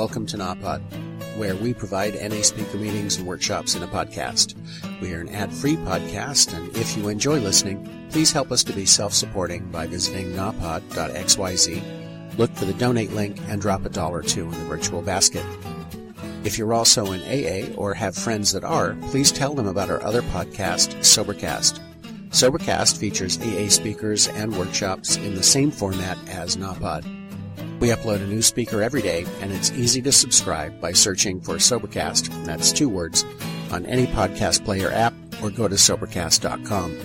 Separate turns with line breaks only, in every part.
welcome to NAPOD, where we provide NA speaker meetings and workshops in a podcast. We are an ad-free podcast, and if you enjoy listening, please help us to be self-supporting by visiting napod.xyz, look for the donate link, and drop $1 or $2 in the virtual basket. If you're also in AA or have friends that are, please tell them about our other podcast, Sobercast. Sobercast features AA speakers and workshops in the same format as NAPOD. We upload a new speaker every day, and it's easy to subscribe by searching for Sobercast, that's 2 words, on any podcast player app, or go to Sobercast.com.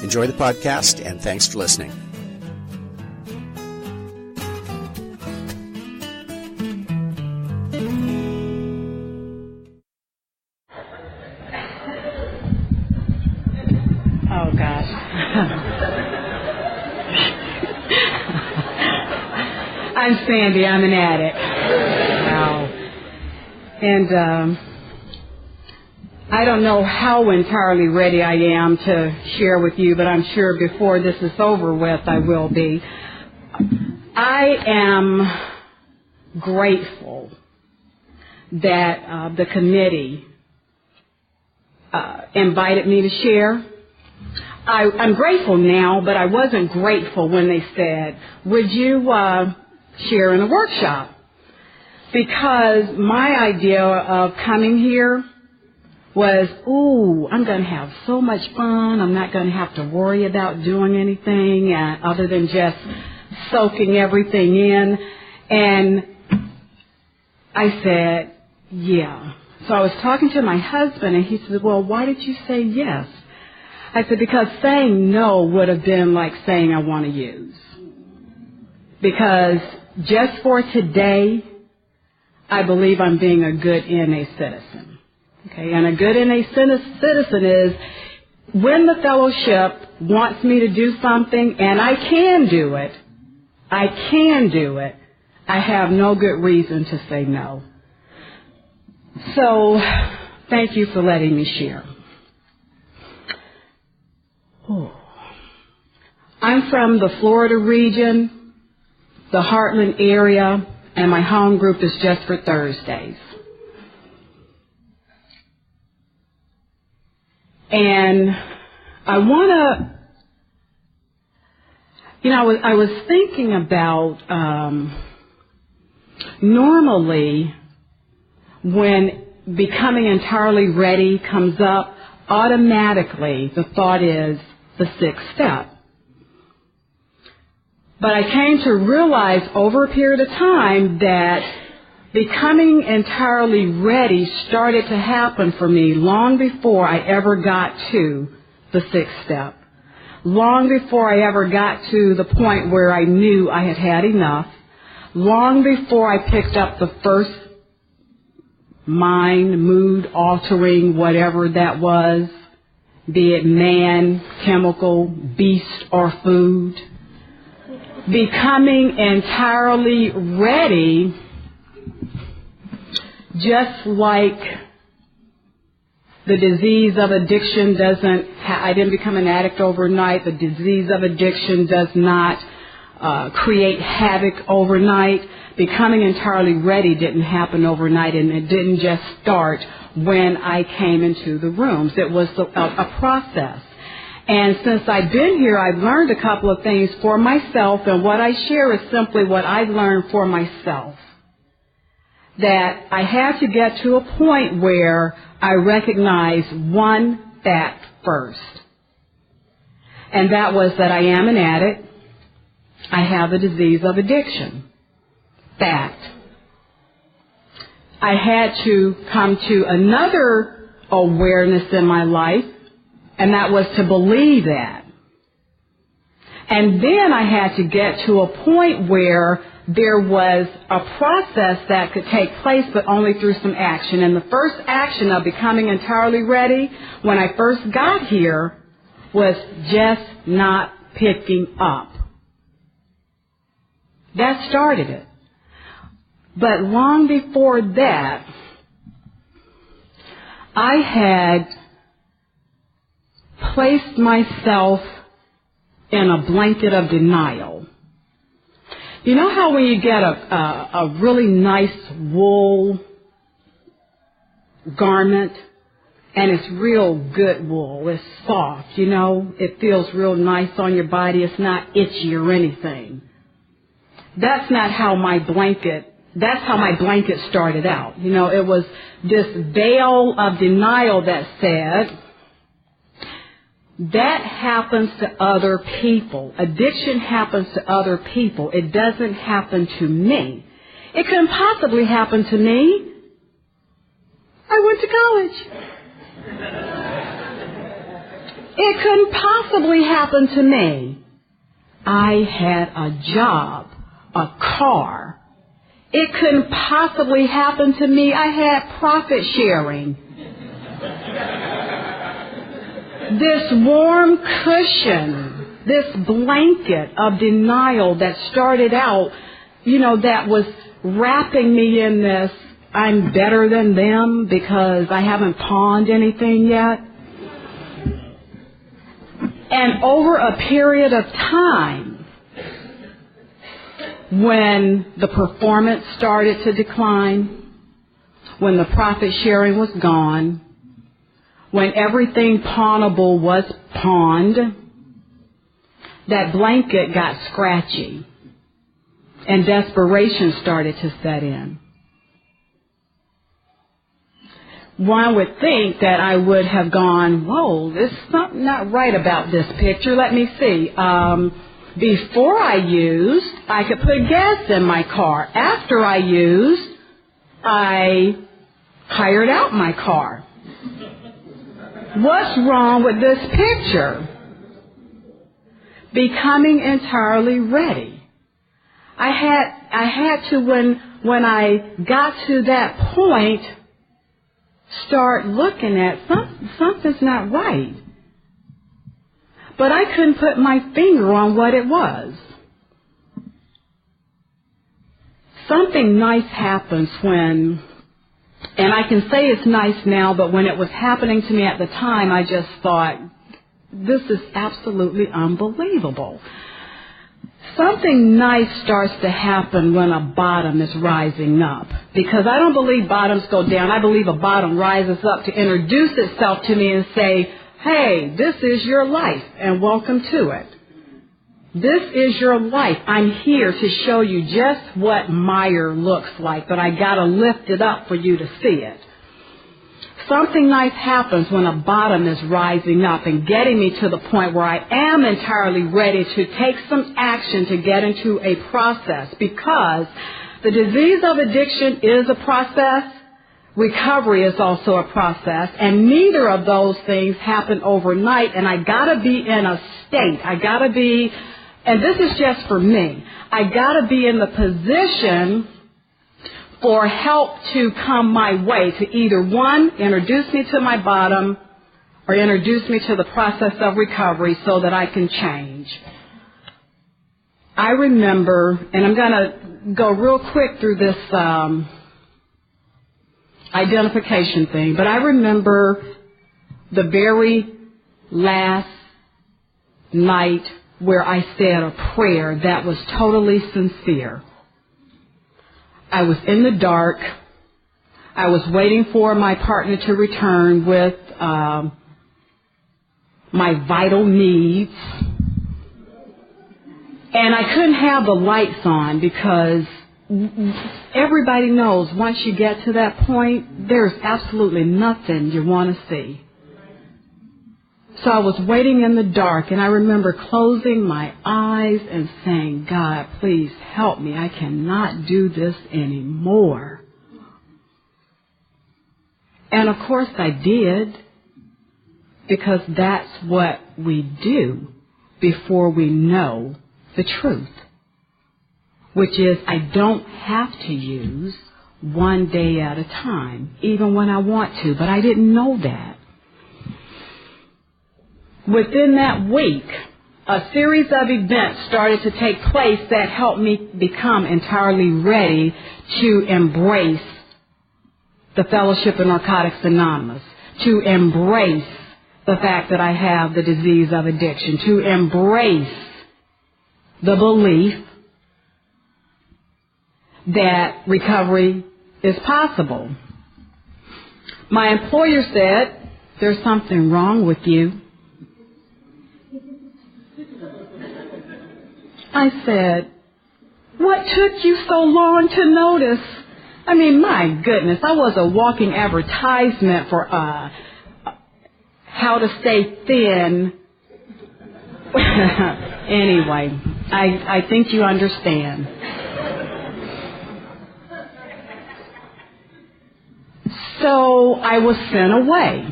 Enjoy the podcast, and thanks for listening.
Oh, gosh. I'm Sandy. I'm an addict. Wow. And I don't know how entirely ready I am to share with you, but I'm sure before this is over with, I will be. I am grateful that the committee invited me to share. I'm grateful now, but I wasn't grateful when they said, would you share in a workshop? Because my idea of coming here was, I'm going to have so much fun. I'm not going to have to worry about doing anything other than just soaking everything in. And I said, yeah. So I was talking to my husband, and he said, well, why did you say yes? I said, because saying no would have been like saying I want to use. Because just for today, I believe I'm being a good NA citizen. Okay, and a good NA citizen is when the fellowship wants me to do something, and I can do it, I have no good reason to say no. So, thank you for letting me share. I'm from the Florida region, the Heartland area, and my home group is Just for Thursdays. And I want to, I was thinking about normally when becoming entirely ready comes up, automatically the thought is the 6th step. But I came to realize over a period of time that becoming entirely ready started to happen for me long before I ever got to the 6th step. Long before I ever got to the point where I knew I had had enough. Long before I picked up the first mind, mood altering, whatever that was, be it man, chemical, beast, or food. Becoming entirely ready, just like the disease of addiction I didn't become an addict overnight. The disease of addiction does not create havoc overnight. Becoming entirely ready didn't happen overnight, and it didn't just start when I came into the rooms. It was a process. And since I've been here, I've learned a couple of things for myself, and what I share is simply what I've learned for myself. That I had to get to a point where I recognize one fact first. And that was that I am an addict. I have a disease of addiction. Fact. I had to come to another awareness in my life, and that was to believe that. And then I had to get to a point where there was a process that could take place, but only through some action. And the first action of becoming entirely ready, when I first got here, was just not picking up. That started it. But long before that, I had placed myself in a blanket of denial. You know how when you get a really nice wool garment, and it's real good wool, it's soft, you know, it feels real nice on your body, it's not itchy or anything. That's how my blanket started out. You know, it was this veil of denial that said, that happens to other people. Addiction happens to other people. It doesn't happen to me. It couldn't possibly happen to me. I went to college. It couldn't possibly happen to me. I had a job, a car. It couldn't possibly happen to me. I had profit sharing. This warm cushion, this blanket of denial that started out, you know, that was wrapping me in this, I'm better than them because I haven't pawned anything yet. And over a period of time, when the performance started to decline, when the profit sharing was gone, when everything pawnable was pawned, that blanket got scratchy and desperation started to set in. One would think that I would have gone, whoa, there's something not right about this picture. Let me see. Before I used, I could put gas in my car. After I used, I hired out my car. What's wrong with this picture? Becoming entirely ready. I had to, when I got to that point, start looking at something's not right. But I couldn't put my finger on what it was. Something nice happens when, and I can say it's nice now, but when it was happening to me at the time, I just thought, this is absolutely unbelievable. Something nice starts to happen when a bottom is rising up. Because I don't believe bottoms go down. I believe a bottom rises up to introduce itself to me and say, hey, this is your life and welcome to it. This is your life. I'm here to show you just what mire looks like, but I got to lift it up for you to see it. Something nice happens when a bottom is rising up and getting me to the point where I am entirely ready to take some action to get into a process, because the disease of addiction is a process. Recovery is also a process, and neither of those things happen overnight, and I gotta be in a state. I gotta be, and this is just for me, I gotta be in the position for help to come my way to either, one, introduce me to my bottom, or introduce me to the process of recovery so that I can change. I remember, and I'm going to go real quick through this identification thing, but I remember the very last night where I said a prayer that was totally sincere. I was in the dark. I was waiting for my partner to return with my vital needs. And I couldn't have the lights on because everybody knows once you get to that point, there's absolutely nothing you want to see. So I was waiting in the dark, and I remember closing my eyes and saying, God, please help me. I cannot do this anymore. And of course I did, because that's what we do before we know the truth, which is I don't have to use one day at a time, even when I want to, but I didn't know that. Within that week, a series of events started to take place that helped me become entirely ready to embrace the Fellowship of Narcotics Anonymous, to embrace the fact that I have the disease of addiction, to embrace the belief that recovery is possible. My employer said, "There's something wrong with you." I said, "What took you so long to notice?" I mean, my goodness, I was a walking advertisement for how to stay thin. Anyway, I think you understand. So I was sent away,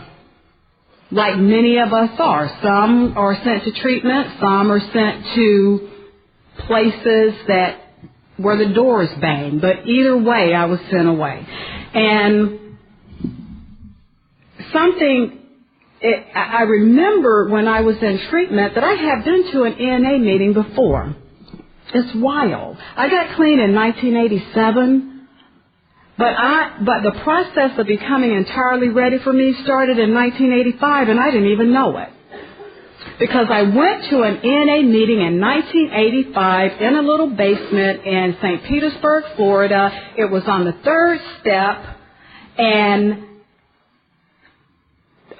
like many of us are. Some are sent to treatment, some are sent to places where the doors bang. But either way, I was sent away. And I remember when I was in treatment that I had been to an ENA meeting before. It's wild. I got clean in 1987. But the process of becoming entirely ready for me started in 1985, and I didn't even know it. Because I went to an ENA meeting in 1985 in a little basement in St. Petersburg, Florida. It was on the third step, and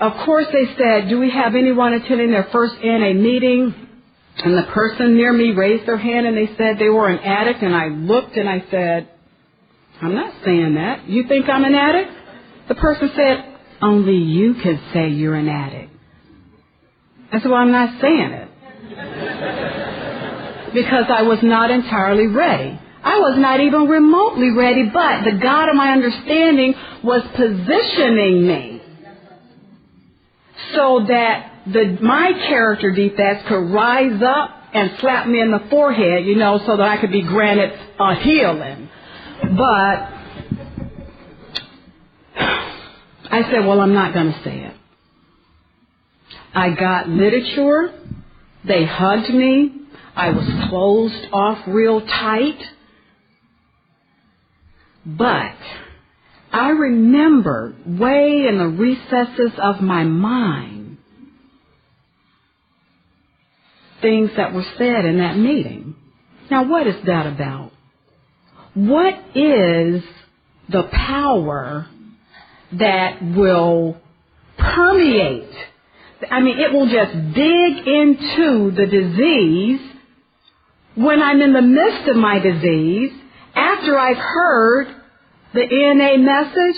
of course they said, "Do we have anyone attending their first ENA meeting?" And the person near me raised their hand and they said they were an addict, and I looked and I said, "I'm not saying that. You think I'm an addict?" The person said, "Only you can say you're an addict." I said, "Well, I'm not saying it." Because I was not entirely ready. I was not even remotely ready, but the God of my understanding was positioning me so that my character defects could rise up and slap me in the forehead, so that I could be granted a healing. But I said, "Well, I'm not going to say it." I got literature. They hugged me. I was closed off real tight. But I remember way in the recesses of my mind things that were said in that meeting. Now, what is that about? What is the power that will permeate? I mean, it will just dig into the disease when I'm in the midst of my disease, after I've heard the ENA message,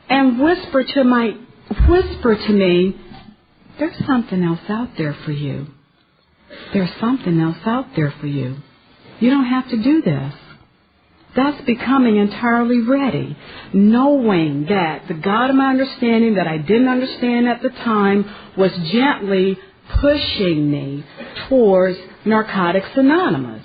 and whisper to me, "There's something else out there for you. There's something else out there for you. You don't have to do this." That's becoming entirely ready, knowing that the God of my understanding that I didn't understand at the time was gently pushing me towards Narcotics Anonymous.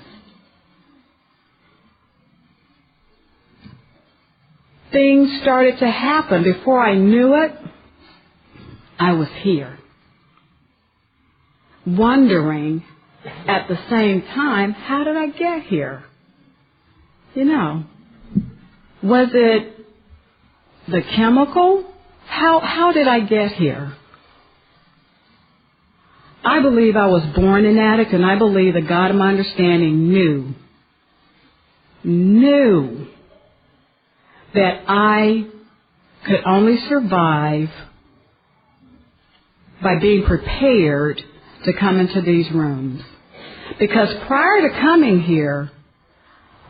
Things started to happen. Before I knew it, I was here, wondering at the same time, how did I get here? Was it the chemical? How did I get here? I believe I was born an addict, and I believe the God of my understanding knew that I could only survive by being prepared to come into these rooms. Because prior to coming here,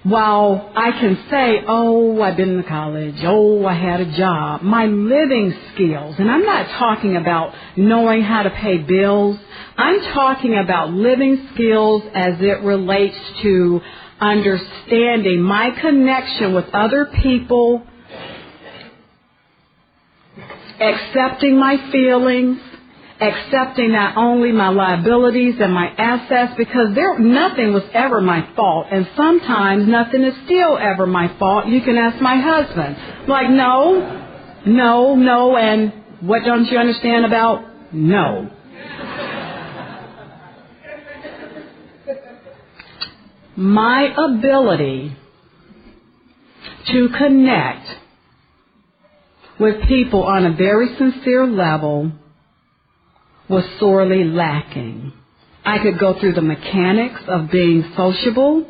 while I can say, "Oh, I've been to college, oh, I had a job," my living skills, and I'm not talking about knowing how to pay bills, I'm talking about living skills as it relates to understanding my connection with other people, accepting my feelings, accepting not only my liabilities and my assets, because nothing was ever my fault, and sometimes nothing is still ever my fault. You can ask my husband. Like, no, and what don't you understand about no? My ability to connect with people on a very sincere level was sorely lacking. I could go through the mechanics of being sociable.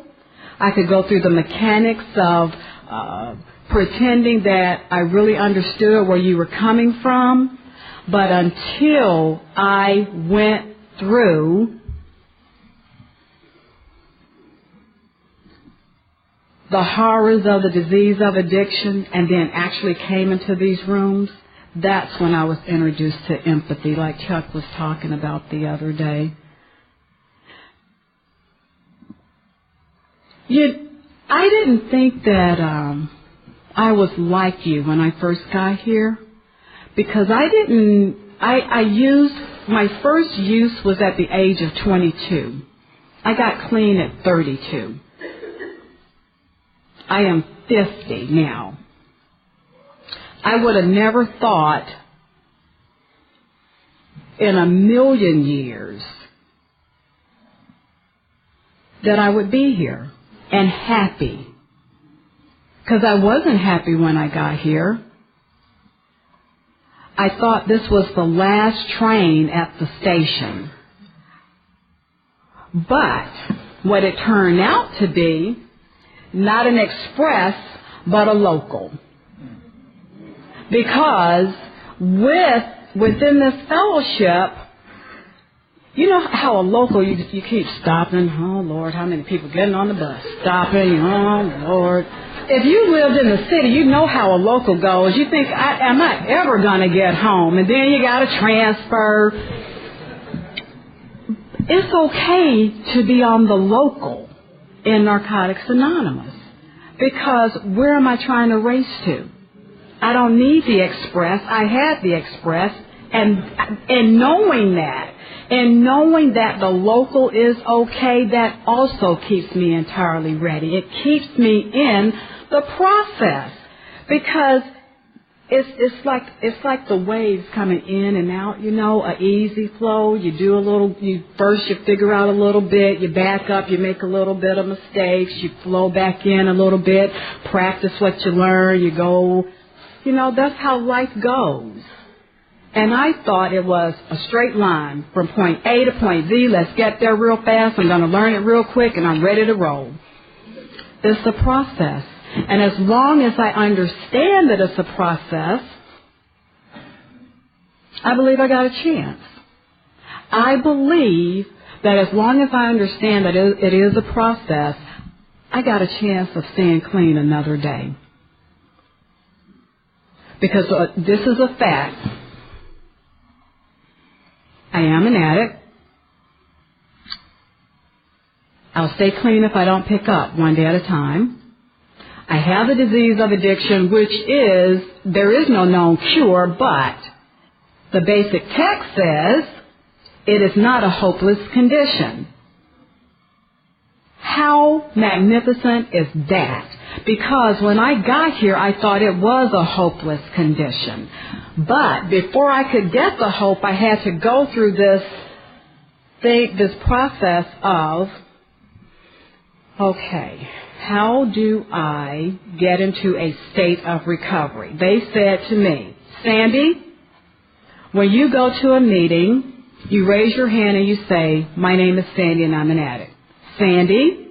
I could go through the mechanics of pretending that I really understood where you were coming from. But until I went through the horrors of the disease of addiction and then actually came into these rooms, that's when I was introduced to empathy, like Chuck was talking about the other day. I didn't think that I was like you when I first got here, because my first use was at the age of 22. I got clean at 32. I am 50 now. I would have never thought in a million years that I would be here and happy. Because I wasn't happy when I got here. I thought this was the last train at the station. But what it turned out to be, not an express, but a local. Because within this fellowship, you know how a local, you keep stopping, oh Lord, how many people getting on the bus, stopping, oh Lord. If you lived in the city, you know how a local goes. You think, am I ever going to get home? And then you got to transfer. It's okay to be on the local in Narcotics Anonymous, because where am I trying to race to? I don't need the express. I had the express, and knowing that the local is okay, that also keeps me entirely ready. It keeps me in the process, because it's like the waves coming in and out, you know, a easy flow. You first you figure out a little bit, you back up, you make a little bit of mistakes, you flow back in a little bit, practice what you learn, you go, you know, that's how life goes. And I thought it was a straight line from point A to point Z. Let's get there real fast. I'm going to learn it real quick, and I'm ready to roll. It's a process. And as long as I understand that it's a process, I believe I got a chance. I believe that as long as I understand that it is a process, I got a chance of staying clean another day. Because this is a fact. I am an addict. I'll stay clean if I don't pick up one day at a time. I have the disease of addiction, which is, there is no known cure, but the basic text says it is not a hopeless condition. How magnificent is that? Because when I got here, I thought it was a hopeless condition. But before I could get the hope, I had to go through this process of, okay, how do I get into a state of recovery? They said to me, Sandy, when you go to a meeting, you raise your hand and you say, my name is Sandy and I'm an addict. Sandy,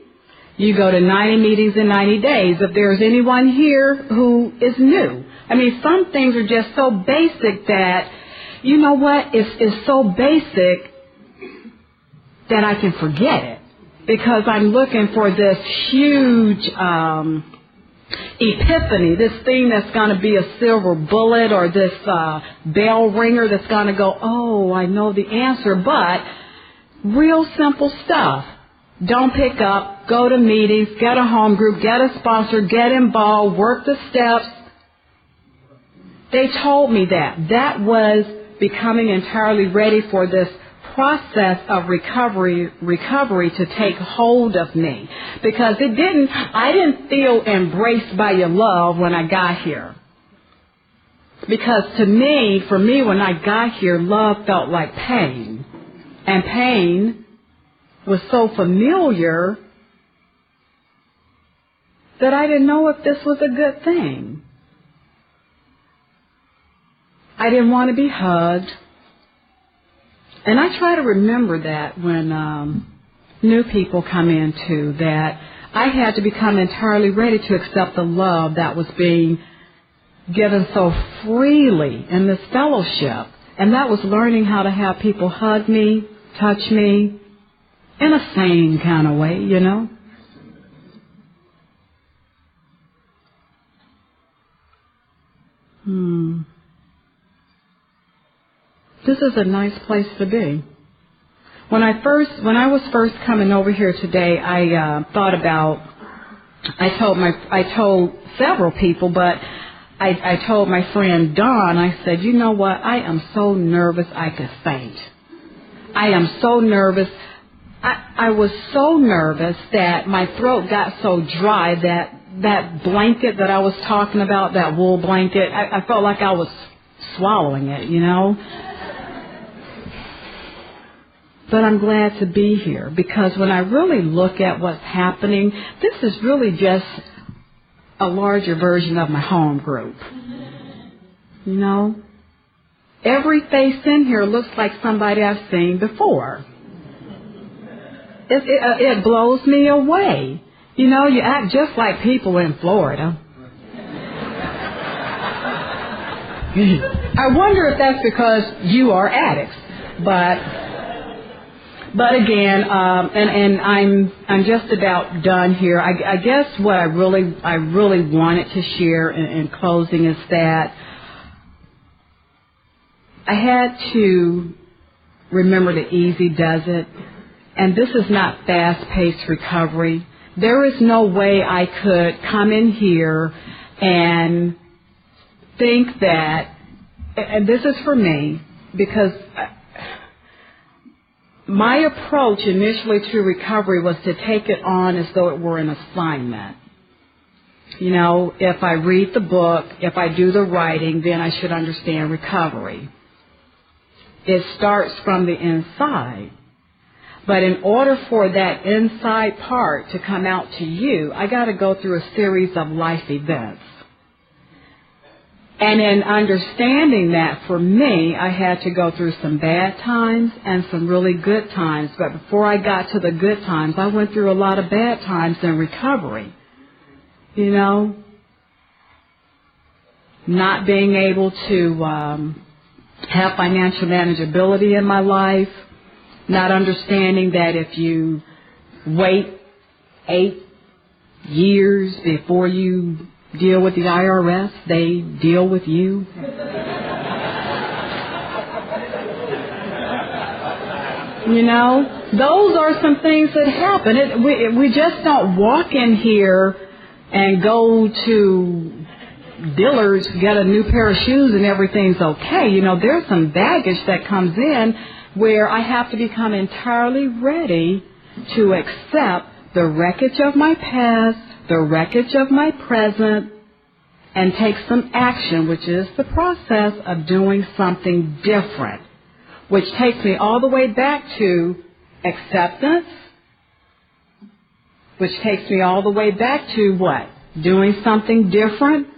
you go to 90 meetings in 90 days. If there's anyone here who is new. I mean, some things are just so basic that, you know what, it's so basic that I can forget it. Because I'm looking for this huge epiphany, this thing that's going to be a silver bullet, or this bell ringer that's going to go, oh, I know the answer. But real simple stuff. Don't pick up, go to meetings, get a home group, get a sponsor, get involved, work the steps. They told me that. That was becoming entirely ready for this process of recovery to take hold of me. Because I didn't feel embraced by your love when I got here. Because for me, when I got here, love felt like pain. And pain was so familiar that I didn't know if this was a good thing. I didn't want to be hugged. And I try to remember that when new people come in too, that I had to become entirely ready to accept the love that was being given so freely in this fellowship. And that was learning how to have people hug me, touch me, in a sane kind of way, you know. This is a nice place to be. When I was first coming over here today, I thought about. I told several people, but I told my friend Dawn. I said, you know what? I am so nervous I could faint. I am so nervous. I was so nervous that my throat got so dry that blanket that I was talking about, that wool blanket, I felt like I was swallowing it, you know. But I'm glad to be here, because when I really look at what's happening, this is really just a larger version of my home group. You know? Every face in here looks like somebody I've seen before. It blows me away. You know, you act just like people in Florida. I wonder if that's because you are addicts. But again, and I'm just about done here. I guess what I really wanted to share in closing is that I had to remember that easy does it, and this is not fast-paced recovery. There is no way I could come in here and think that, and this is for me, because my approach initially to recovery was to take it on as though it were an assignment. You know, if I read the book, if I do the writing, then I should understand recovery. It starts from the inside. But in order for that inside part to come out to you, I got to go through a series of life events. And in understanding that, for me, I had to go through some bad times and some really good times. But before I got to the good times, I went through a lot of bad times in recovery. You know, not being able to have financial manageability in my life, not understanding that if you wait 8 years before you deal with the IRS, they deal with you. You know, those are some things that happen. We just don't walk in here and go to Dillard's, get a new pair of shoes and everything's okay. You know, there's some baggage that comes in where I have to become entirely ready to accept the wreckage of my past, the wreckage of my present, and take some action, which is the process of doing something different, which takes me all the way back to acceptance, which takes me all the way back to what? Doing something different.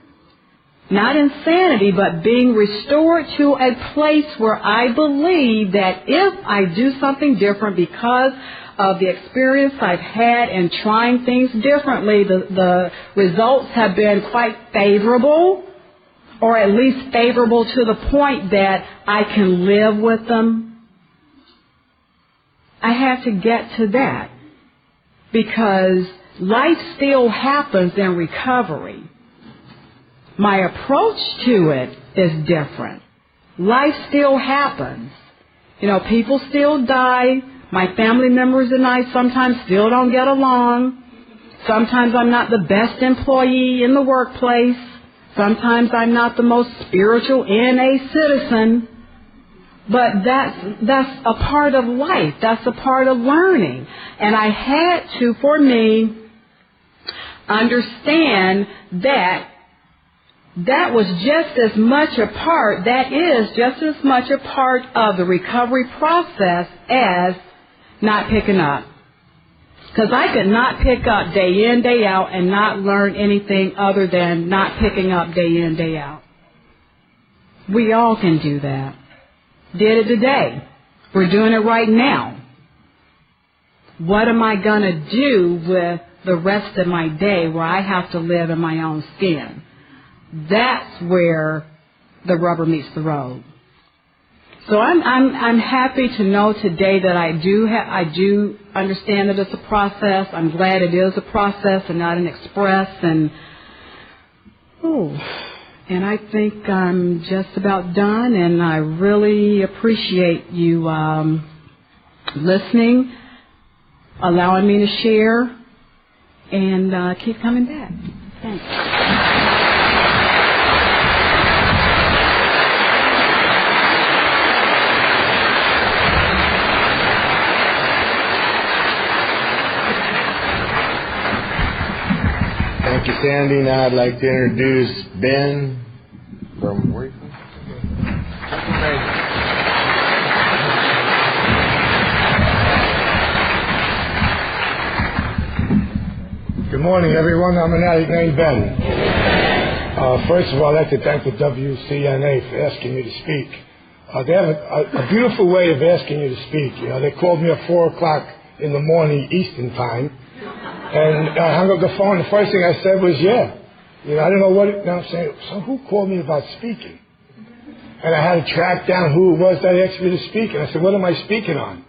Not insanity, but being restored to a place where I believe that if I do something different because of the experience I've had in trying things differently, the results have been quite favorable, or at least favorable to the point that I can live with them. I have to get to that, because life still happens in recovery. My approach to it is different. Life still happens. You know, people still die. My family members and I sometimes still don't get along. Sometimes I'm not the best employee in the workplace. Sometimes I'm not the most spiritual NA citizen. But that's a part of life. That's a part of learning. And I had to, for me, understand that that was just as much a part, that is just as much a part of the recovery process as not picking up. Because I could not pick up day in, day out and not learn anything other than not picking up day in, day out. We all can do that. Did it today. We're doing it right now. What am I going to do with the rest of my day where I have to live in my own skin. That's where the rubber meets the road. So I'm happy to know today that I do understand that it's a process. I'm glad it is a process and not an express. And I think I'm just about done. And I really appreciate you listening, allowing me to share, and keep coming back. Thanks.
Thank you, Sandy. Now I'd like to introduce Ben from where are you from?
Good morning, everyone. I'm an addict named Ben. First of all, I'd like to thank the WCNA for asking me to speak. They have a beautiful way of asking you to speak. You know, they called me at 4 o'clock in the morning Eastern time. And I hung up the phone. The first thing I said was, yeah. You know, I don't know what it, now I'm saying, so who called me about speaking? And I had to track down who it was that asked me to speak. And I said, what am I speaking on?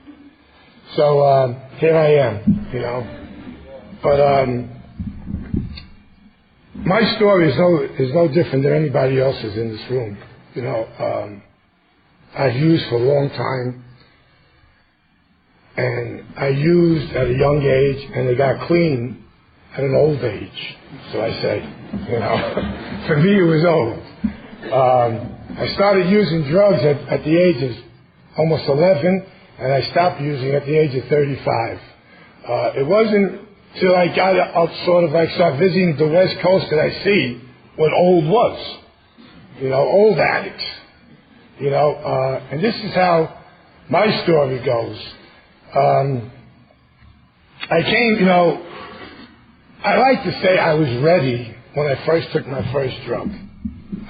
So here I am, you know. But my story is no different than anybody else's in this room. You know, I've used for a long time. And I used at a young age, and they got clean at an old age. So I say, you know, for me it was old. I started using drugs at the age of almost 11, and I stopped using at the age of 35. It wasn't till I got up sort of like started visiting the West Coast that I see what old was. You know, old addicts. You know, and this is how my story goes. I came, you know, I like to say I was ready when I first took my first drug.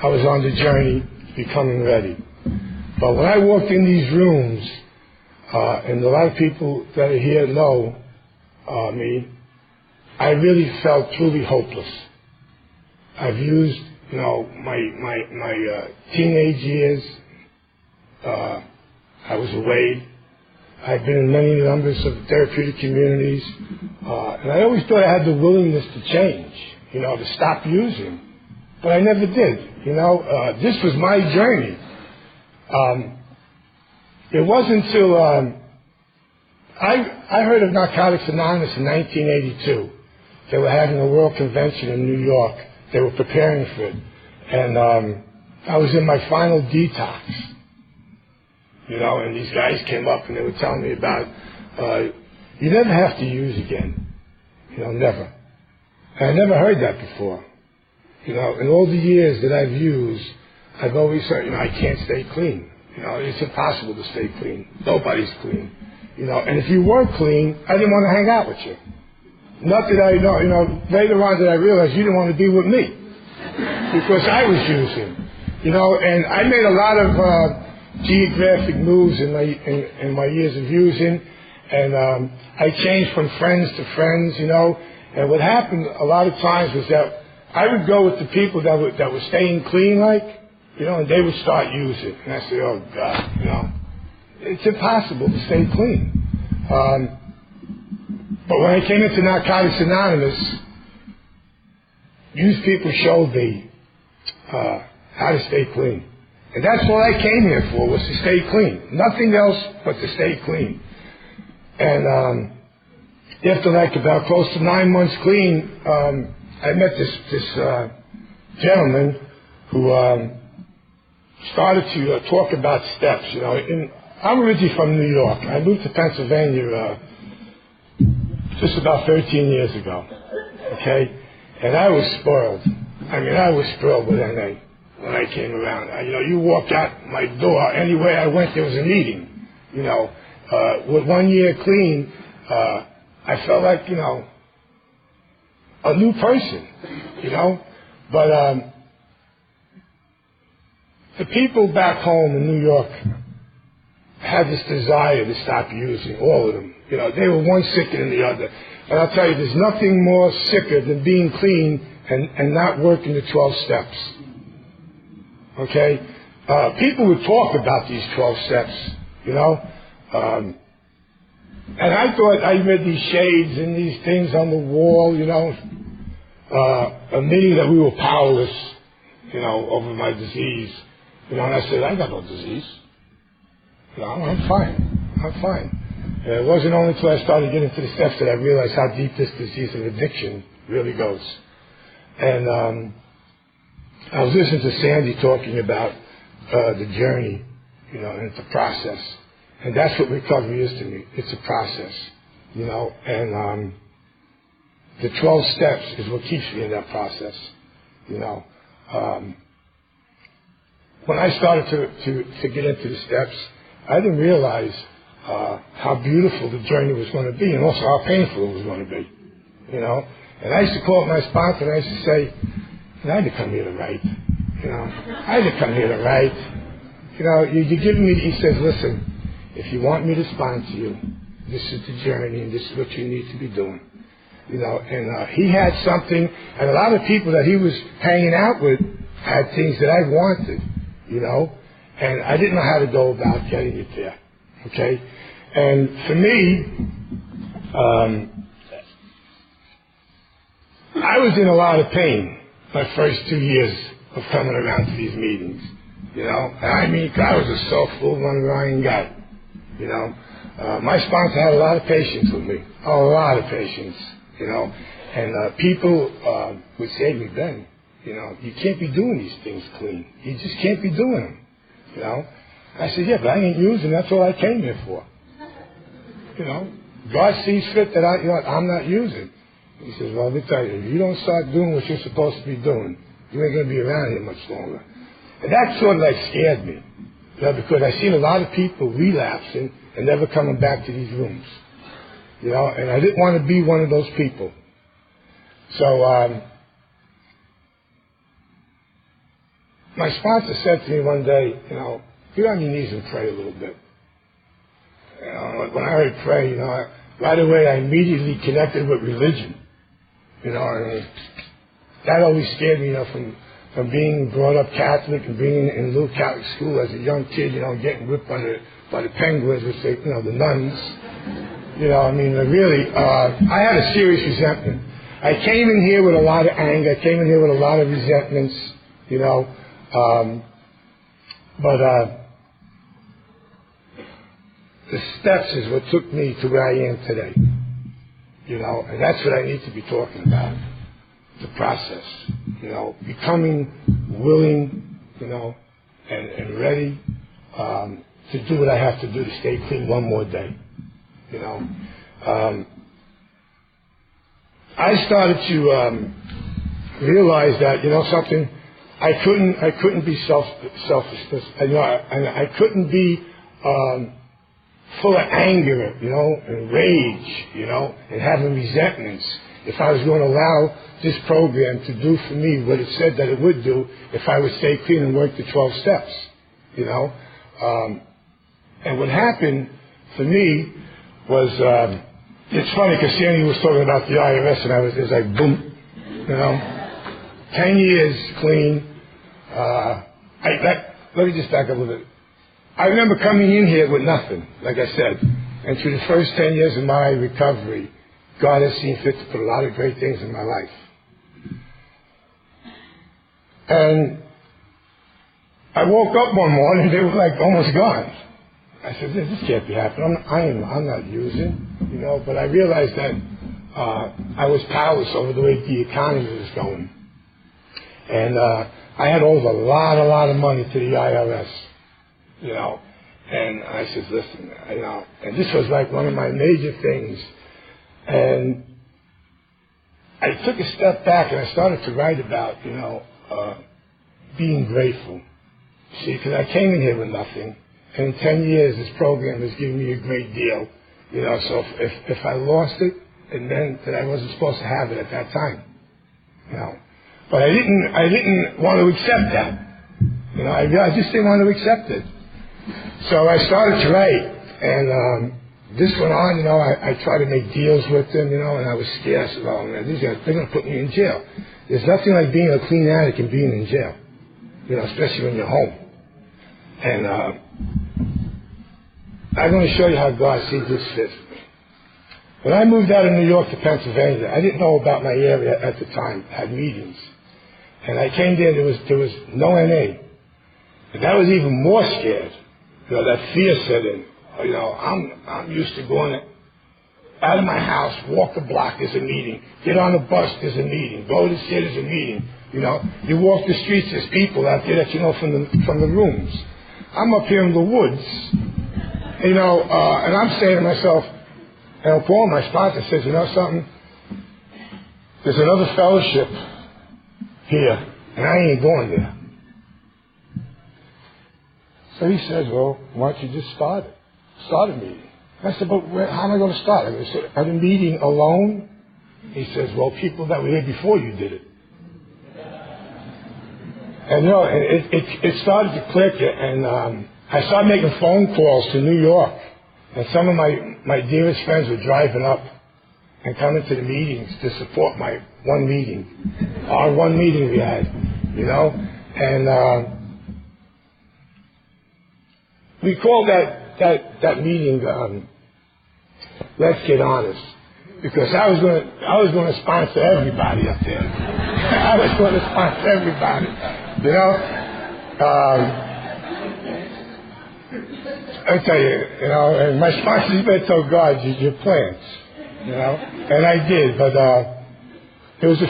I was on the journey to becoming ready. But when I walked in these rooms, and a lot of people that are here know me, I really felt truly hopeless. I've used, you know, my teenage years. I was away. I've been in many numbers of therapeutic communities, and I always thought I had the willingness to change, you know, to stop using, but I never did. You know, this was my journey. It wasn't until I heard of Narcotics Anonymous in 1982. They were having a world convention in New York. They were preparing for it, and I was in my final detox. You know, and these guys came up and they were telling me about, you never have to use again. You know, never. And I never heard that before. You know, in all the years that I've used, I've always heard, you know, I can't stay clean. You know, it's impossible to stay clean. Nobody's clean. You know, and if you were clean, I didn't want to hang out with you. Not that I know, you know, later on that I realized you didn't want to be with me. Because I was using. You know, and I made a lot of, geographic moves in my years of using, and I changed from friends to friends, you know. And what happened a lot of times was that I would go with the people that were staying clean, like, you know, and they would start using. And I said, oh God, you know, it's impossible to stay clean. But when I came into Narcotics Anonymous, these people showed me how to stay clean. And that's what I came here for, was to stay clean. Nothing else but to stay clean. And after like about close to 9 months clean, I met this gentleman who started to talk about steps. You know, I'm originally from New York. I moved to Pennsylvania just about 13 years ago. Okay? And I was spoiled. I mean, I was spoiled with NA. When I came around, you know, you walked out my door, anywhere I went, there was a meeting. You know, with 1 year clean, I felt like, you know, a new person, you know. But the people back home in New York had this desire to stop using, all of them. You know, they were one sicker than the other. And I'll tell you, there's nothing more sicker than being clean and not working the 12 steps. Okay? People would talk about these 12 steps, you know. And I thought I read these shades and these things on the wall, you know, admitting that we were powerless, you know, over my disease. You know, and I said, I got no disease. You know, I'm fine. And it wasn't only until I started getting to the steps that I realized how deep this disease of addiction really goes. And I was listening to Sandy talking about the journey, you know, and it's a process. And that's what recovery is to me. It's a process, you know, and the 12 steps is what keeps me in that process, you know. When I started to get into the steps, I didn't realize how beautiful the journey was going to be, and also how painful it was going to be, you know. And I used to call up my sponsor and I used to say, I had to come here to write, you know. I had to come here to write. You know, you're giving me, he says, listen, if you want me to sponsor you, this is the journey and this is what you need to be doing. You know, and he had something, and a lot of people that he was hanging out with had things that I wanted, you know, and I didn't know how to go about getting it there, okay? And for me, I was in a lot of pain my first 2 years of coming around to these meetings, you know. And I mean, I was a soft-fool, one-lying guy, you know. My sponsor had a lot of patience with me, a lot of patience, you know. And people would say to me, Ben, you know, you can't be doing these things clean. You just can't be doing them, you know. I said, yeah, but I ain't using. That's all I came here for. You know, God sees fit that I'm not using. He says, well, let me tell you, if you don't start doing what you're supposed to be doing, you ain't going to be around here much longer. And that sort of like scared me, you know, because I seen a lot of people relapsing and never coming back to these rooms, you know, and I didn't want to be one of those people. So my sponsor said to me one day, you know, get on your knees and pray a little bit. You know, when I heard pray, you know, right away I immediately connected with religion. You know, and that always scared me, you know, from being brought up Catholic and being in a little Catholic school as a young kid, you know, getting whipped by the penguins, which they, you know, the nuns. You know, I mean, really, I had a serious resentment. I came in here with a lot of anger. I came in here with a lot of resentments, you know, but the steps is what took me to where I am today. You know, and that's what I need to be talking about, the process, you know, becoming willing, you know, and ready to do what I have to do to stay clean one more day, you know. I started to realize that, you know, something, I couldn't be selfish, you know, I couldn't be full of anger, you know, and rage, you know, and having resentments if I was going to allow this program to do for me what it said that it would do if I would stay clean and work the 12 steps, you know. And what happened for me was, it's funny because Sandy was talking about the IRS and it was like, boom, you know, 10 years clean. Let me just back up a little bit. I remember coming in here with nothing, like I said, and through the first 10 years of my recovery, God has seen fit to put a lot of great things in my life. And I woke up one morning, they were like almost gone. I said, this can't be happening. I'm not using, you know, but I realized that I was powerless over the way the economy was going. And I had owed a lot of money to the IRS. You know, and I said, listen, you know, and this was like one of my major things. And I took a step back and I started to write about, you know, being grateful. See, because I came in here with nothing. And in 10 years, this program has given me a great deal. You know, so if I lost it, it meant that I wasn't supposed to have it at that time. You know, but I didn't want to accept that. You know, I just didn't want to accept it. So I started to write, and this went on, you know, I tried to make deals with them, you know, and I was scared. I said, oh, man, these guys, they're going to put me in jail. There's nothing like being a clean addict and being in jail, you know, especially when you're home. And I'm going to show you how God sees this fit. When I moved out of New York to Pennsylvania, I didn't know about my area at the time. I had meetings. And I came there, there was no NA. And I was even more scared. You know, that fear set in. You know, I'm used to going out of my house, walk the block, there's a meeting. Get on the bus, there's a meeting. Go to the city, there's a meeting. You know, you walk the streets, there's people out there that you know from the rooms. I'm up here in the woods, you know, and I'm saying to myself, and Paul, my sponsor, says, you know something? There's another fellowship here, and I ain't going there. So he says, well, why don't you just start it? Start a meeting. I said, but how am I going to start? I said, are the meeting alone? He says, well, people that were here before you did it. And, you know, it started to click, and I started making phone calls to New York. And some of my dearest friends were driving up and coming to the meetings to support my one meeting. Our one meeting we had, you know. And we called that meeting Let's Get Honest. Because I was going to sponsor everybody up there. I was going to sponsor everybody, you know. I tell you, you know, and my sponsors better tell God your plans, you know, and I did. But it was a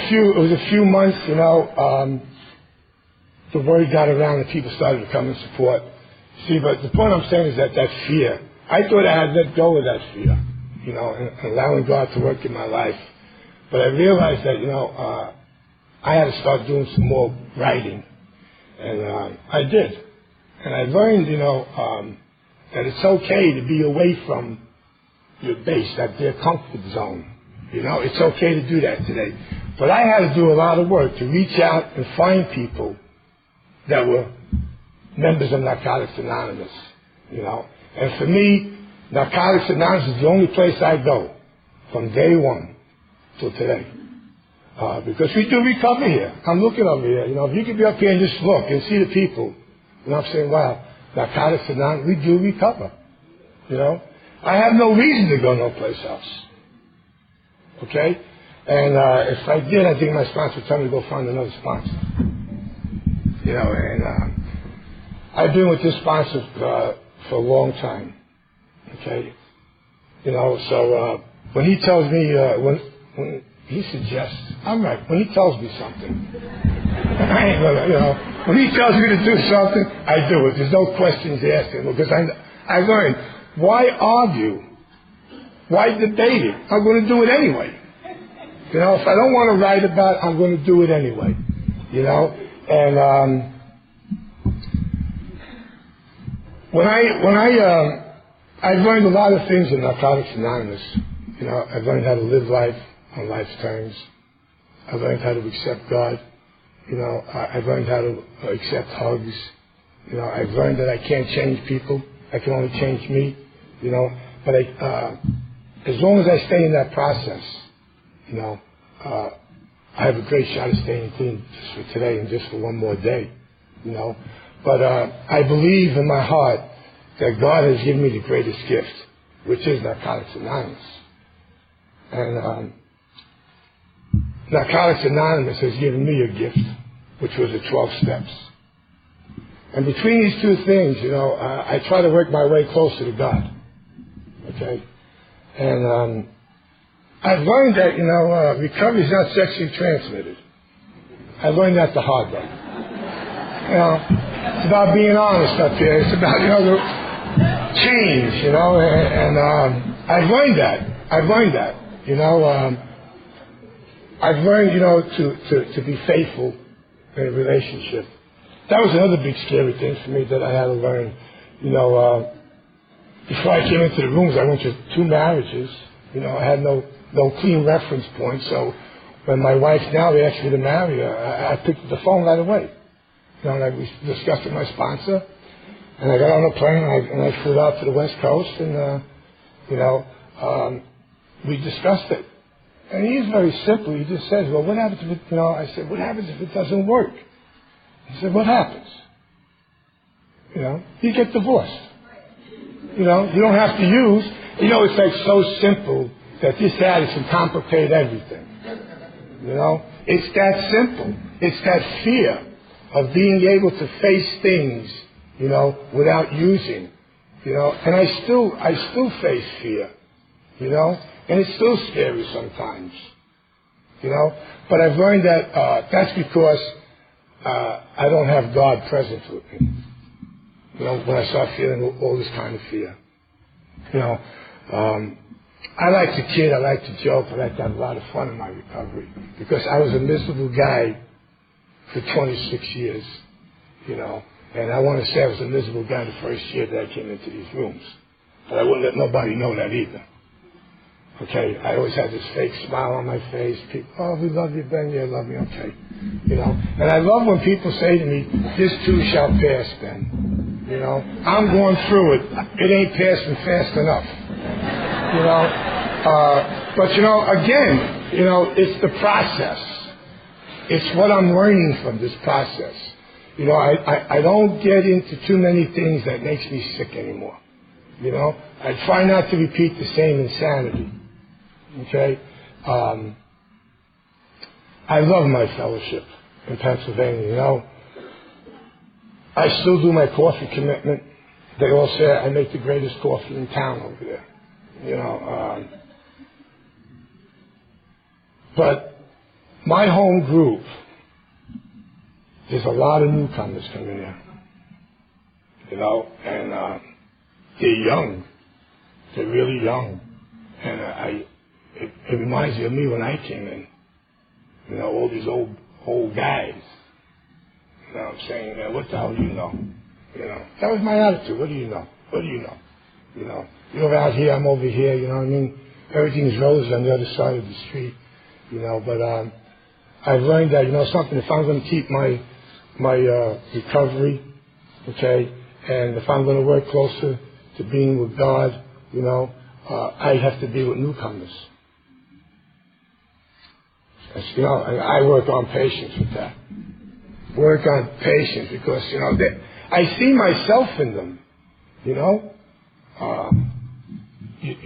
few months, you know. The word got around and people started to come and support. See, but the point I'm saying is that fear. I thought I had let go of that fear, you know, and allowing God to work in my life. But I realized that, you know, I had to start doing some more writing, and I did, and I learned, you know. That it's okay to be away from your base, their comfort zone. You know, it's okay to do that today. But I had to do a lot of work to reach out and find people that were members of Narcotics Anonymous, you know. And for me, Narcotics Anonymous is the only place I go from day one till today. Because we do recover here. I'm looking over here. You know, if you could be up here and just look and see the people, you know, I'm saying, wow, Narcotics Anonymous, we do recover. You know, I have no reason to go no place else. Okay, and if I did, I think my sponsor would tell me to go find another sponsor. You know, and I've been with this sponsor for a long time. Okay, you know, so when he tells me when he suggests, I'm right. When he tells me something, I ain't gonna, you know. When he tells me to do something, I do it. There's no questions asked him, because I learned, why argue? Why debate it? I'm going to do it anyway. You know, if I don't want to write about it, I'm going to do it anyway. You know, and I've learned a lot of things in Narcotics Anonymous. You know, I've learned how to live life on life's terms. I've learned how to accept God. You know, I've learned how to accept hugs. You know, I've learned that I can't change people. I can only change me. You know, but as long as I stay in that process, you know, I have a great shot of staying clean just for today and just for one more day. You know, but I believe in my heart that God has given me the greatest gift, which is Narcotics Anonymous. And Narcotics Anonymous has given me a gift, which was the 12 steps. And between these two things, you know, I try to work my way closer to God. Okay? And I've learned that, you know, recovery is not sexually transmitted. I learned that the hard way. You know, it's about being honest up here. It's about, you know, the change, you know, and I've learned that. You know, I've learned, you know, to be faithful in a relationship. That was another big scary thing for me that I had to learn. You know, before I came into the rooms, I went to 2 marriages. You know, I had no clean reference point. So when my wife now asked me to marry her, I picked up the phone right away. You know, and I discussed with my sponsor, and I got on a plane and I flew out to the West Coast, and You know, we discussed it. And he's very simple. He just says, well, what happens if it, I said, what happens if it doesn't work? He said, what happens? You get divorced. You don't have to use, it's like so simple that this addict can complicate everything. It's that simple. It's that fear of being able to face things, without using, and I still face fear, and it's still scary sometimes, but I've learned that, that's because, I don't have God present with me. When I start feeling all this kind of fear. I like to kid, I like to joke, I like to have a lot of fun in my recovery because I was a miserable guy for 26 years, and I want to say I was a miserable guy the first year that I came into these rooms. But I wouldn't let nobody know that either. Okay, I always had this fake smile on my face. People, oh, we love you, Ben. Yeah, love me. Okay, And I love when people say to me, "This too shall pass, Ben." I'm going through it. It ain't passing fast enough. But again, it's the process. It's what I'm learning from this process. I don't get into too many things that makes me sick anymore. I try not to repeat the same insanity. Okay? I love my fellowship in Pennsylvania, I still do my coffee commitment. They all say I make the greatest coffee in town over there. But my home group, there's a lot of newcomers coming in. And they're young. They're really young. And it reminds me of me when I came in. All these old guys. I'm saying, what the hell do you know? That was my attitude. What do you know? What do you know? You're out here, I'm over here, you know what I mean? Everything's roses on the other side of the street, but I've learned that, something, if I'm going to keep my recovery, okay, and if I'm going to work closer to being with God, I have to be with newcomers. I work on patience with that. Work on patience because, I see myself in them, You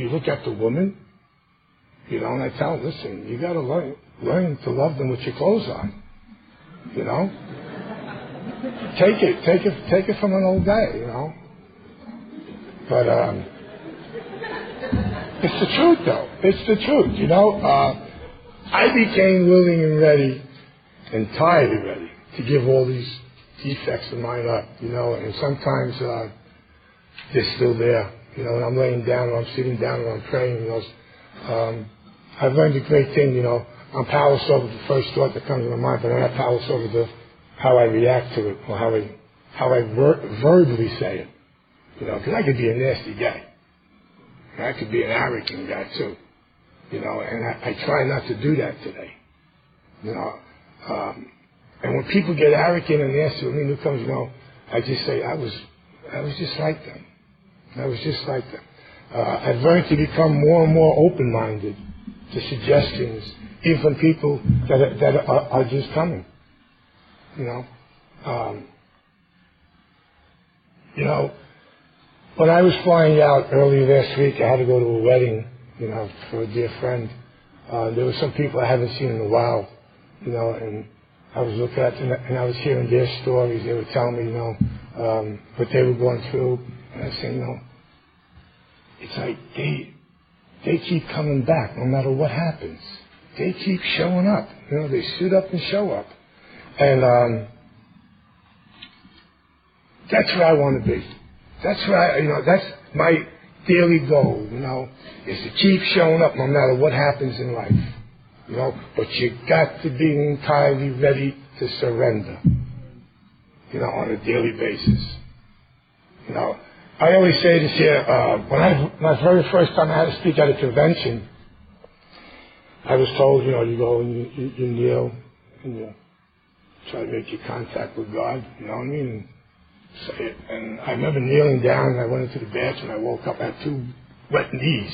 look at the woman, and I tell them, listen, you got to learn to love them with your clothes on, Take it from an old guy, But it's the truth, though. It's the truth, I became willing and ready and tired and ready to give all these defects of mine up, and sometimes they're still there, when I'm laying down or I'm sitting down or I'm praying, I've learned a great thing, I'm powerless over the first thought that comes to my mind, but I'm not powerless over how I react to it or how I verbally say it, because I could be a nasty guy. I could be an arrogant guy too, and I try not to do that today, and when people get arrogant and nasty with me, newcomers, I just say, I was just like them. I was just like them. I've learned to become more and more open-minded to suggestions, even from people that are just coming. When I was flying out earlier last week, I had to go to a wedding, for a dear friend. There were some people I haven't seen in a while, and I was looking at them and I was hearing their stories. They were telling me, what they were going through, and I was saying, it's like they keep coming back no matter what happens. They keep showing up. They suit up and show up. And that's where I want to be. That's where that's my daily goal, is to keep showing up no matter what happens in life. But you got to be entirely ready to surrender, on a daily basis. I always say this here, my very first time I had to speak at a convention, I was told, you go and you kneel and you try to make your contact with God, you know what I mean, and say it. And I remember kneeling down and I went into the bathroom. I woke up, I had two wet knees,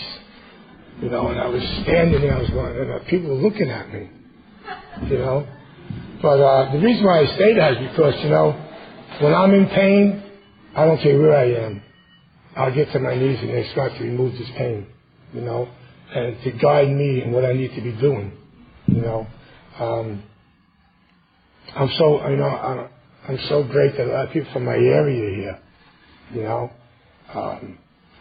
you know, and I was standing there, I was going, and people were looking at me, you know. But the reason why I say that is because, you know, when I'm in pain, I don't care where I am. I'll get to my knees and they start to remove this pain, you know, and to guide me in what I need to be doing, you know. I'm so, you know, I'm so great that a lot of people from my area here, you know,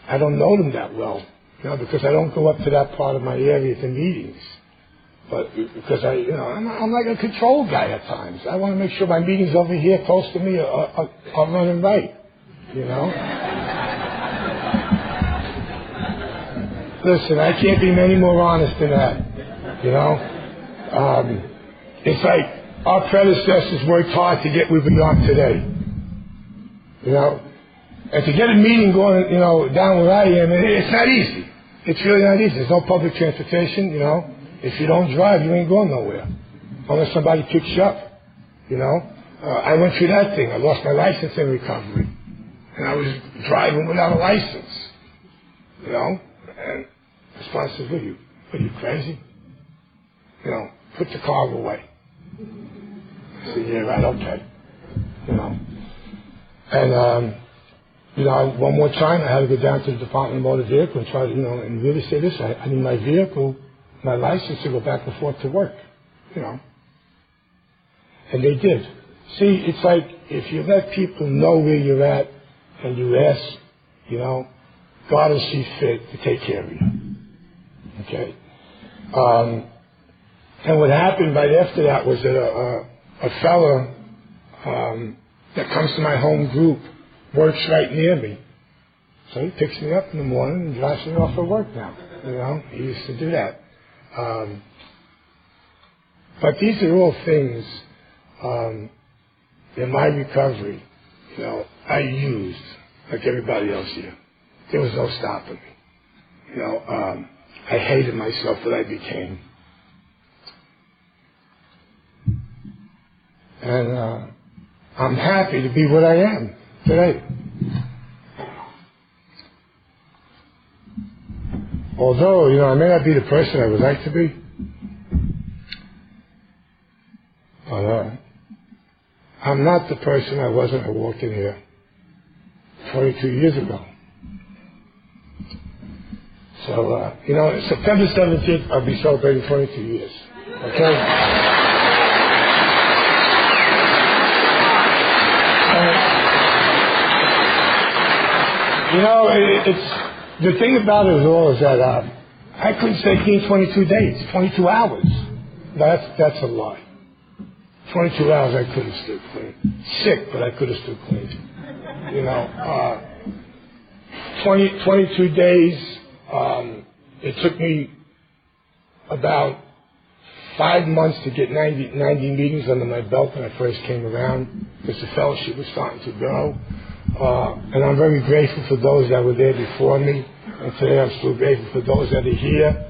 I don't know them that well, you know, because I don't go up to that part of my area to meetings. But because you know, I'm like a control guy at times. I want to make sure my meetings over here close to me are running right, you know. Listen, I can't be any more honest than that, you know. It's like our predecessors worked hard to get where we are today, you know. And to get a meeting going, you know, down where I am, it's not easy. It's really not easy. There's no public transportation, you know. If you don't drive, you ain't going nowhere. Unless somebody picks you up, you know. I went through that thing. I lost my license in recovery. And I was driving without a license, you know. And the sponsor says, what are you crazy? You know, put the car away. I said, yeah, right, okay. You know. And, you know, one more time I had to go down to the Department of Motor Vehicle and try to, you know, and really say this, I need my vehicle, my license to go back and forth to work, you know. And they did. See, it's like if you let people know where you're at and you ask, you know, God will see fit to take care of you. Okay? And what happened right after that was that a fella that comes to my home group works right near me. So he picks me up in the morning and drives me off for work now. You know, he used to do that. But these are all things in my recovery, you know, I used like everybody else here. There was no stopping me. You know, I hated myself that I became. And I'm happy to be what I am today. Although, you know, I may not be the person I would like to be, but I'm not the person I was when I walked in here 22 years ago. So, you know, September 17th, I'll be celebrating 22 years. Okay? You know, it's the thing about it all is that I couldn't stay clean 22 days, 22 hours. That's a lie. 22 hours I couldn't stay clean. Sick, but I could have stood clean. You know, 22 days. It took me about 5 months to get 90 meetings under my belt when I first came around, because the fellowship was starting to grow. And I'm very grateful for those that were there before me. And today I'm still grateful for those that are here.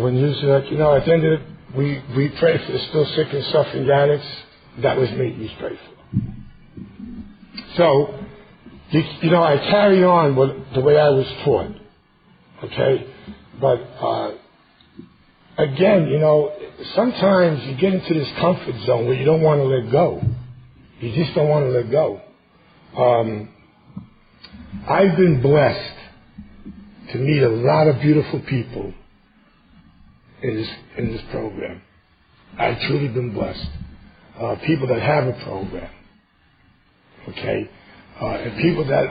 When you said, you know, at the end of it, we pray for the still sick and suffering addicts. That was me you prayed for. So, you know, I carry on the way I was taught. Okay? But, again, you know, sometimes you get into this comfort zone where you don't want to let go. You just don't want to let go. I've been blessed to meet a lot of beautiful people in this program. I've truly been blessed. People that have a program. Okay? And people that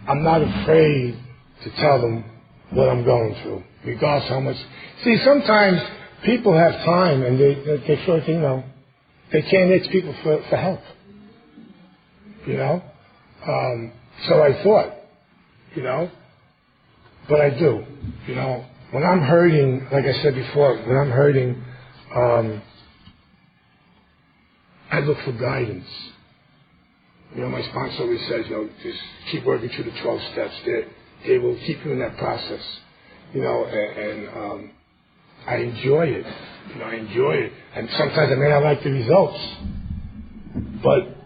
I'm not afraid to tell them what I'm going through, regardless how much. See, sometimes people have time and they feel like, you know, they can't ask people for help. You know? So I thought, you know, but I do. You know, when I'm hurting, like I said before, when I'm hurting, I look for guidance. You know, my sponsor always says, you know, just keep working through the 12 steps. They will keep you in that process. You know, and I enjoy it. You know, I enjoy it. And sometimes I may not like the results, but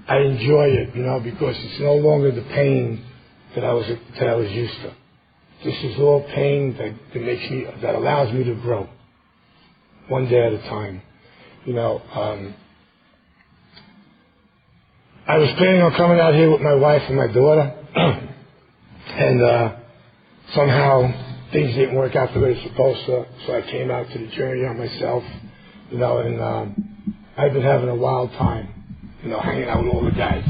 I enjoy it, you know, because it's no longer the pain that I was used to. This is all pain that allows me to grow, one day at a time. I was planning on coming out here with my wife and my daughter, and somehow things didn't work out the way they're supposed to, so I came out to the journey on myself, and I've been having a wild time, hanging out with all the guys,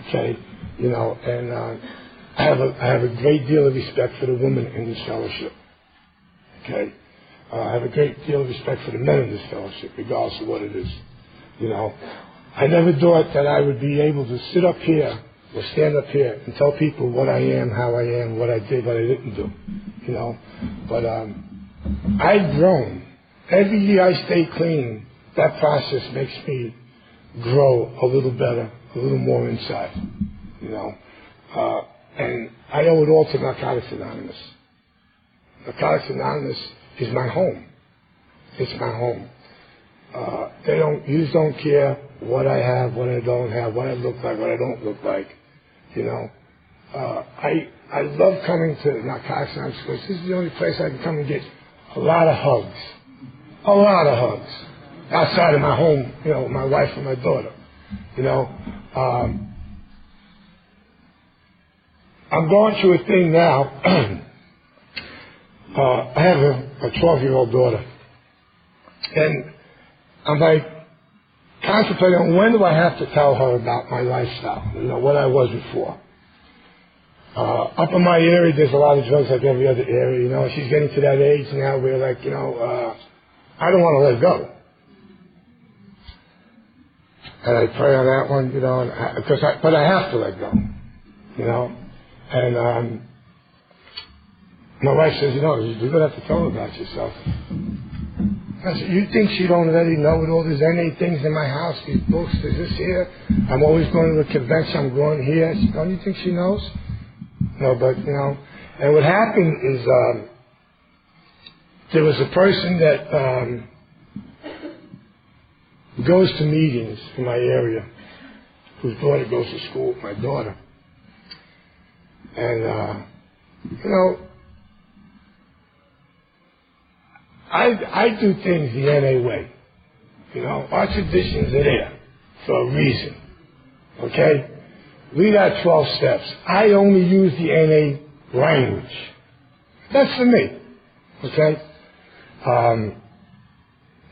okay, and I have a great deal of respect for the women in this fellowship, okay. I have a great deal of respect for the men in this fellowship, regardless of what it is, I never thought that I would be able to sit up here or stand up here and tell people what I am, how I am, what I did, what I didn't do, But I've grown. Every year I stay clean. That process makes me grow a little better, a little more inside, And I owe it all to Narcotics Anonymous. Narcotics Anonymous is my home. It's my home. You don't care what I have, what I don't have, what I look like, what I don't look like. I love coming to Narcotics Anonymous because this is the only place I can come and get a lot of hugs. A lot of hugs. Outside of my home, my wife and my daughter. I'm going through a thing now. I have a 12-year-old daughter. And I'm like contemplating on when do I have to tell her about my lifestyle, what I was before. Up in my area, there's a lot of drugs like every other area, She's getting to that age now where I don't want to let go. And I pray on that one, but I have to let go, And my wife says, you're going to have to tell her about yourself. I said, you think she don't already know with all these NA things in my house, these books, there's this here? I'm always going to the convention, I'm going here. She, don't you think she knows? No, but, and what happened is there was a person that goes to meetings in my area, whose daughter goes to school with my daughter. And, I do things the NA way. Our traditions are there for a reason. Okay? We got 12 steps. I only use the NA language. That's for me. Okay?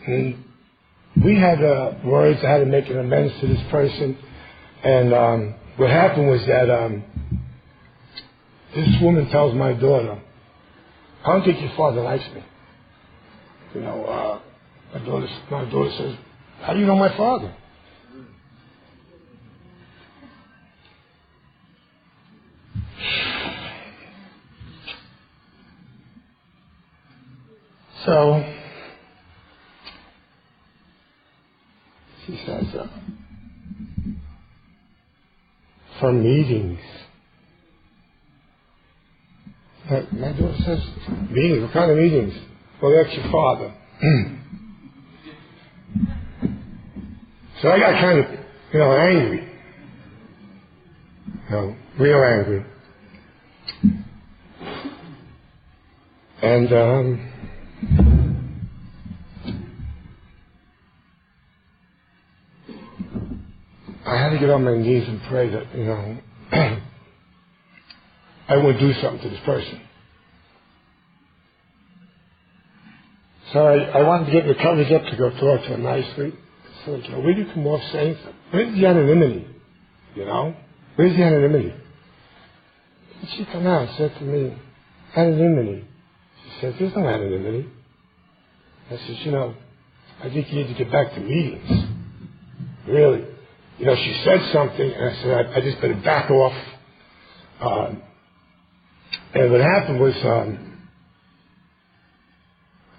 And we had words. I had to make an amends to this person. And what happened was that this woman tells my daughter, I don't think your father likes me. My daughter says, how do you know my father? So, she says, for meetings. My daughter says, meetings? What kind of meetings? Well, that's your father. So I got kind of, angry. Real angry. And, I had to get on my knees and pray that, I would do something to this person. So I wanted to get the coverage up to go talk to her nicely. So, where do you come off saying something? Where's the anonymity? Where's the anonymity? And she came out and said to me, anonymity. She said, there's no anonymity. I said, I think you need to get back to meetings. Really. She said something, and I said, I just better back off. And what happened was,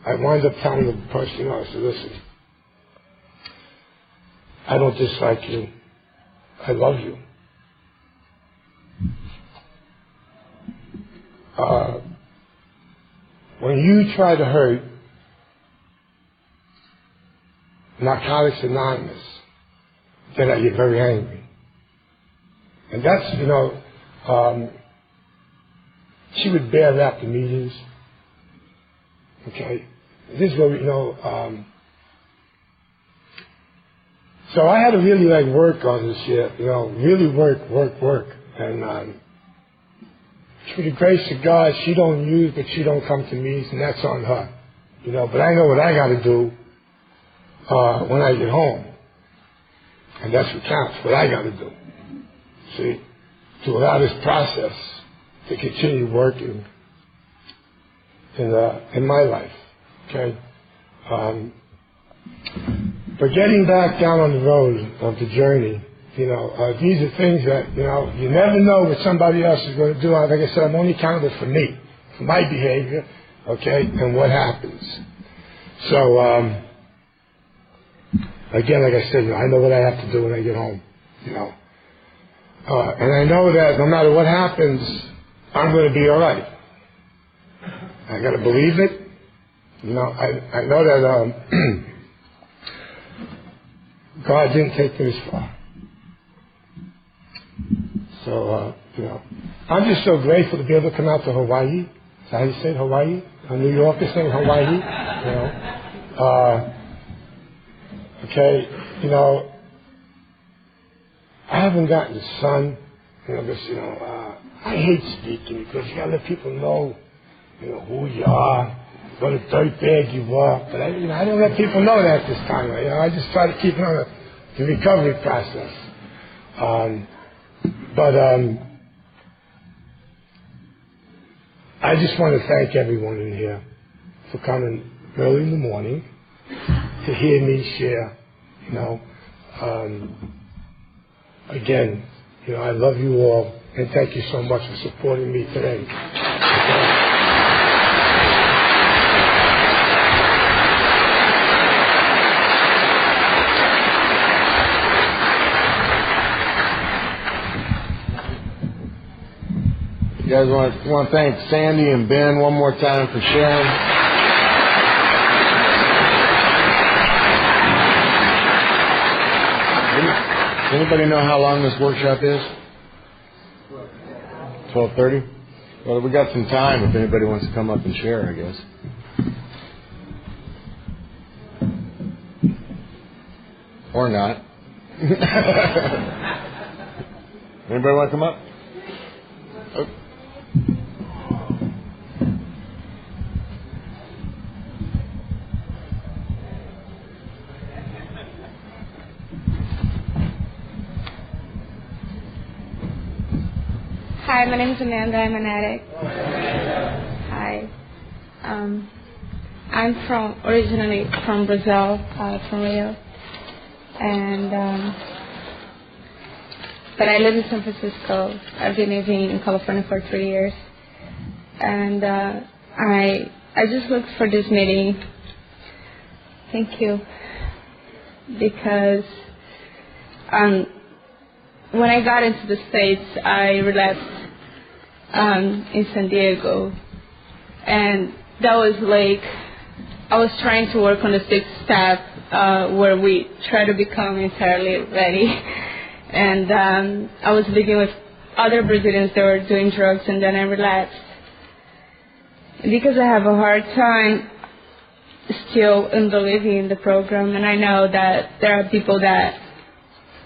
I wound up telling the person, I said, listen, I don't dislike you. I love you. When you try to hurt Narcotics Anonymous, then I get very angry. And that's, She would bail out the meetings. Okay, this is what so I had to really work on this shit, really work, and through the grace of God, she don't use, but she don't come to me, and that's on her, But I know what I got to do when I get home, and that's what counts. What I got to do, see, to allow this process to continue working in my life, okay. But getting back down on the road of the journey, these are things that, you never know what somebody else is going to do. Like I said, I'm only accountable for me, for my behavior, okay, and what happens. So, again, like I said, I know what I have to do when I get home, and I know that no matter what happens, I'm going to be all right. I got to believe it. I know that God didn't take me this far. So, I'm just so grateful to be able to come out to Hawaii. Is that how you say it, Hawaii? New York is saying Hawaii. Okay, I haven't gotten the sun, because, I hate speaking because you got to let people know, who you are, what a dirtbag you are. But I don't let people know that this time. I just try to keep it on the recovery process. I just want to thank everyone in here for coming early in the morning to hear me share. Again, I love you all, and thank you so much for supporting me today.
You guys want to thank Sandy and Ben one more time for sharing. Anybody know how long this workshop is? 12:30? Well, we got some time if anybody wants to come up and share, I guess. Or not. Anybody want to come up? Oh.
Hi, my name is Amanda. I'm an addict. Hi. I'm originally from Brazil, from Rio, but I live in San Francisco. I've been living in California for 3 years, and I just looked for this meeting. Thank you, because when I got into the States, I relapsed in San Diego, and that was I was trying to work on the 6th step where we try to become entirely ready, and I was living with other Brazilians that were doing drugs, and then I relapsed. Because I have a hard time still in believing in the program, and I know that there are people that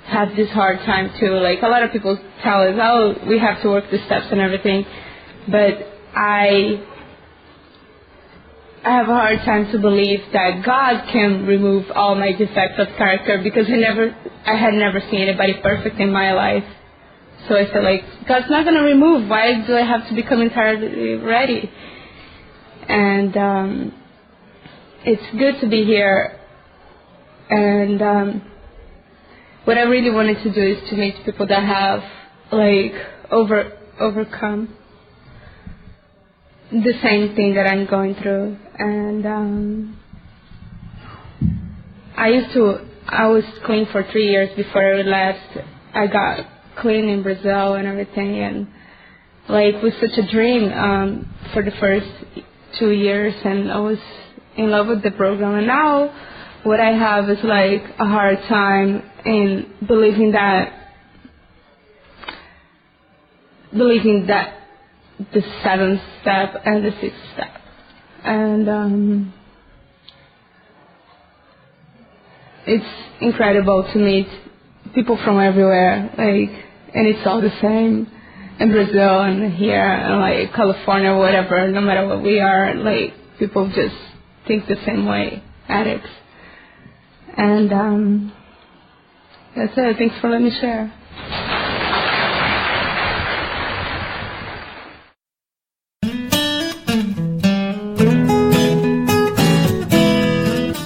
have this hard time too. A lot of people tell us, oh, we have to work the steps and everything, but I have a hard time to believe that God can remove all my defects of character, because I had never seen anybody perfect in my life. So I feel like God's not going to remove. Why do I have to become entirely ready? And it's good to be here. And what I really wanted to do is to meet people that have overcome the same thing that I'm going through. And I was clean for 3 years before I relapsed. I got clean in Brazil and everything, and it was such a dream for the first 2 years, and I was in love with the program. And now what I have is a hard time in believing that believing that the 7th step and the 6th step. And it's incredible to meet people from everywhere, and it's all the same in Brazil and here and California or whatever. No matter what we are, people just think the same way, addicts. And that's it. Thanks for letting me share.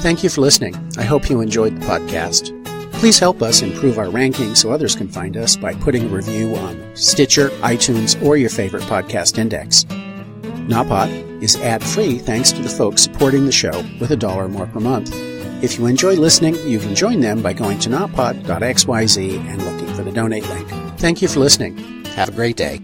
Thank you for listening. I hope you enjoyed the podcast. Please help us improve our ranking so others can find us by putting a review on Stitcher, iTunes, or your favorite podcast index. Napod is ad-free thanks to the folks supporting the show with $1 or more per month. If you enjoy listening, you can join them by going to napod.xyz and looking for the donate link. Thank you for listening. Have a great day.